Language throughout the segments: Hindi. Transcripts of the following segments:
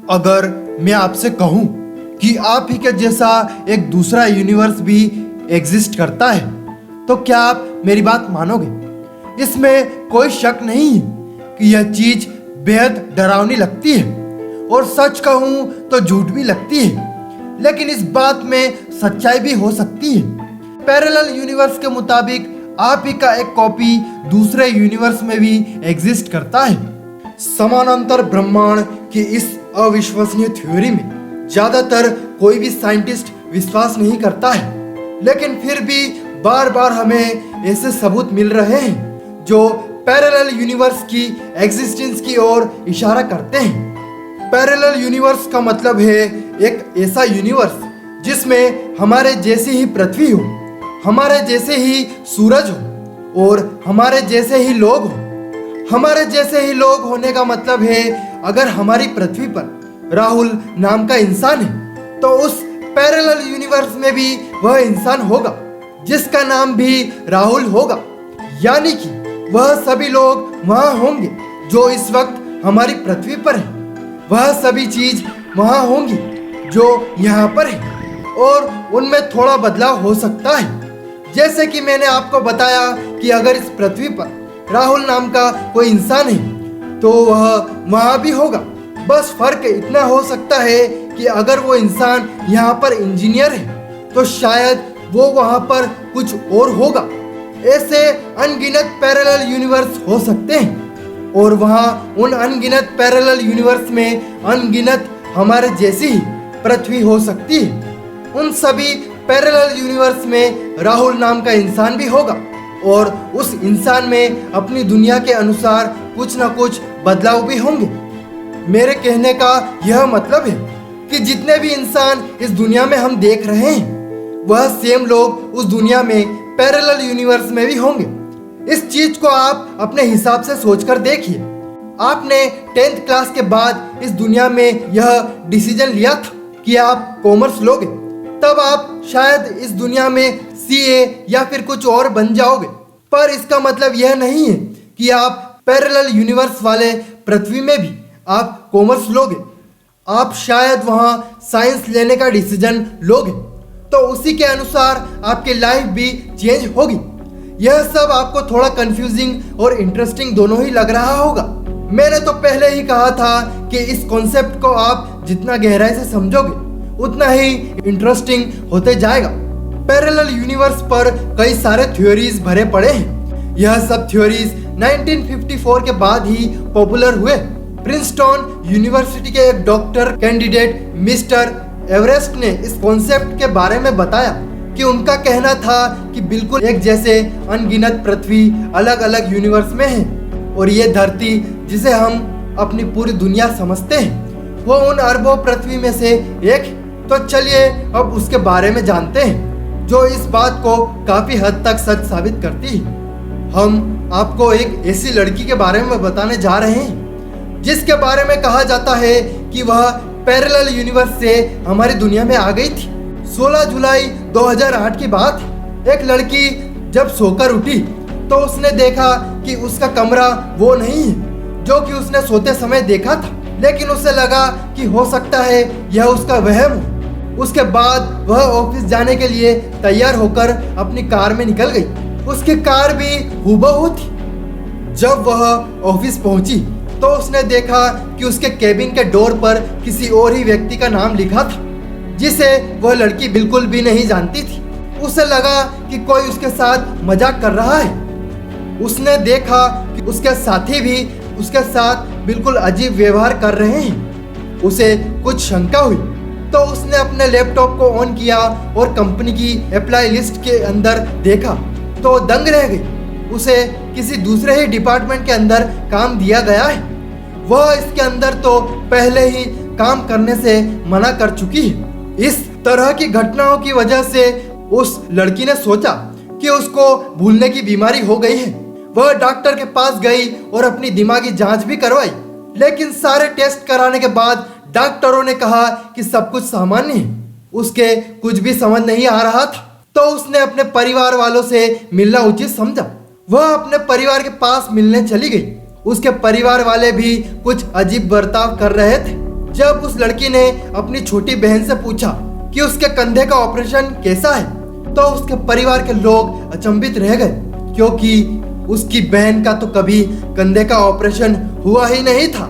अगर मैं आपसे कहूं कि आप ही के जैसा एक दूसरा यूनिवर्स भी एग्जिस्ट करता है तो क्या आप मेरी बात मानोगे? इसमें कोई शक नहीं है कि यह चीज बेहद डरावनी लगती है और सच कहूं तो झूठ भी लगती है, लेकिन इस बात में सच्चाई भी हो सकती है। पैरेलल यूनिवर्स के मुताबिक आप ही का एक कॉपी दूसरे यूनिवर्स में भी एग्जिस्ट करता है। समानांतर ब्रह्मांड की इस अविश्वसनीय थ्योरी में ज्यादातर कोई भी साइंटिस्ट विश्वास नहीं करता है, लेकिन फिर भी बार बार हमें ऐसे सबूत मिल रहे हैं जो पैरेलल यूनिवर्स की एग्जिस्टेंस की ओर इशारा करते हैं। पैरेलल यूनिवर्स का मतलब है एक ऐसा यूनिवर्स जिसमें हमारे जैसी ही पृथ्वी हो, हमारे जैसे ही सूरज हो और हमारे जैसे ही लोग हो। हमारे जैसे ही लोग होने का मतलब है अगर हमारी पृथ्वी पर राहुल नाम का इंसान है तो उस पैरेलल यूनिवर्स में भी वह इंसान होगा जिसका नाम भी राहुल होगा, यानी कि वह सभी लोग वहां होंगे जो इस वक्त हमारी पृथ्वी पर है। वह सभी चीज वहां होंगी जो यहाँ पर है और उनमें थोड़ा बदलाव हो सकता है। जैसे कि मैंने आपको बताया कि अगर इस पृथ्वी पर राहुल नाम का कोई इंसान है तो वह वहां भी होगा। बस फर्क इतना हो सकता है कि अगर वो इंसान यहाँ पर इंजीनियर है तो शायद वो वहां पर कुछ और होगा। ऐसे अनगिनत पैरेलल यूनिवर्स हो सकते हैं और वहां उन अनगिनत पैरेलल यूनिवर्स में अनगिनत हमारे जैसी ही पृथ्वी हो सकती है। उन सभी पैरेलल यूनिवर्स में राहुल नाम का इंसान भी होगा और उस इंसान में अपनी दुनिया के अनुसार कुछ ना कुछ बदलाव भी होंगे। मेरे कहने का यह मतलब है कि जितने भी इंसान इस दुनिया में हम देख रहे हैं वह सेम लोग उस दुनिया में पैरेलल यूनिवर्स में भी होंगे। इस चीज को आप अपने हिसाब से सोचकर देखिए। आपने 10th क्लास के बाद इस दुनिया में यह डिसीजन लिया था कि आप कॉमर्स लोगे, तब आप शायद इस दुनिया में सीए या फिर कुछ और बन जाओगे। पर इसका मतलब यह नहीं है कि आप पैरेलल यूनिवर्स वाले पृथ्वी में भी आप कॉमर्स लोगे। आप शायद वहां साइंस लेने का डिसीजन लोगे तो उसी के अनुसार आपकी लाइफ भी चेंज होगी। यह सब आपको थोड़ा कंफ्यूजिंग और इंटरेस्टिंग दोनों ही लग रहा होगा। मैंने तो पहले ही कहा था कि इस कॉन्सेप्ट को आप जितना गहराई से समझोगे उतना ही इंटरेस्टिंग होते जाएगा। पैरेलल यूनिवर्स पर कई सारे थ्योरीज भरे पड़े हैं। यह सब थ्योरीज 1954 के बाद ही पॉपुलर हुए। प्रिंसटन यूनिवर्सिटी के एक डॉक्टर कैंडिडेट मिस्टर एवरेस्ट ने इस कॉन्सेप्ट के बारे में बताया कि उनका कहना था कि बिल्कुल एक जैसे अनगिनत पृथ्वी अलग अलग यूनिवर्स में है और ये धरती जिसे हम अपनी पूरी दुनिया समझते हैं वो उन अरबों पृथ्वी में से एक। तो चलिए अब उसके बारे में जानते हैं जो इस बात को काफी हद तक सच साबित करती है। हम आपको एक ऐसी लड़की के बारे में बताने जा रहे हैं जिसके बारे में कहा जाता है कि वह पैरेलल यूनिवर्स से हमारी दुनिया में आ गई थी। 16 जुलाई 2008 की बात है। एक लड़की जब सोकर उठी तो उसने देखा कि उसका कमरा वो नहीं है जो कि उसने सोते समय देखा था, लेकिन उसे लगा कि हो सकता है यह उसका वहम हो। उसके बाद वह ऑफिस जाने के लिए तैयार होकर अपनी कार में निकल गई। उसकी कार भी हूबहू थी। जब वह ऑफिस पहुंची तो उसने देखा कि उसके केबिन के डोर पर किसी और ही व्यक्ति का नाम लिखा था जिसे वह लड़की बिल्कुल भी नहीं जानती थी। उसे लगा कि कोई उसके साथ मजाक कर रहा है। उसने देखा कि उसके साथी भी उसके साथ बिल्कुल अजीब व्यवहार कर रहे हैं। उसे कुछ शंका हुई तो उसने अपने लैपटॉप को ऑन किया और कंपनी की अप्लाई लिस्ट के अंदर देखा तो दंग रह गई। उसे किसी दूसरे ही डिपार्टमेंट के अंदर काम दिया गया है। वह इसके अंदर तो पहले ही काम करने से मना कर चुकी है। इस तरह की घटनाओं की वजह से उस लड़की ने सोचा कि उसको भूलने की बीमारी हो गई है। वह डॉक्टर के पास गई और अपनी दिमागी जांच भी करवाई, लेकिन सारे टेस्ट कराने के बाद डॉक्टरों ने कहा कि सब कुछ सामान्य है। उसके कुछ भी समझ नहीं आ रहा था तो उसने अपने परिवार वालों से मिलना उचित समझा। वह अपने परिवार के पास मिलने चली गई। उसके परिवार वाले भी कुछ अजीब बर्ताव कर रहे थे। जब उस लड़की ने अपनी छोटी बहन से पूछा कि उसके कंधे का ऑपरेशन कैसा है, तो उसके परिवार के लोग अचंभित रह गए, क्योंकि उसकी बहन का तो कभी कंधे का ऑपरेशन हुआ ही नहीं था।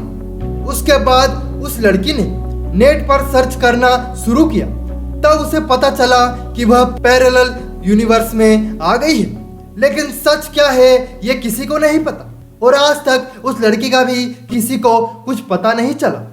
उसके बाद उस लड़की ने नेट पर सर्च करना शुरू किया, तब उसे पता चला कि वह पैरेलल यूनिवर्स में आ गई है। लेकिन सच क्या है ये किसी को नहीं पता, और आज तक उस लड़की का भी किसी को कुछ पता नहीं चला।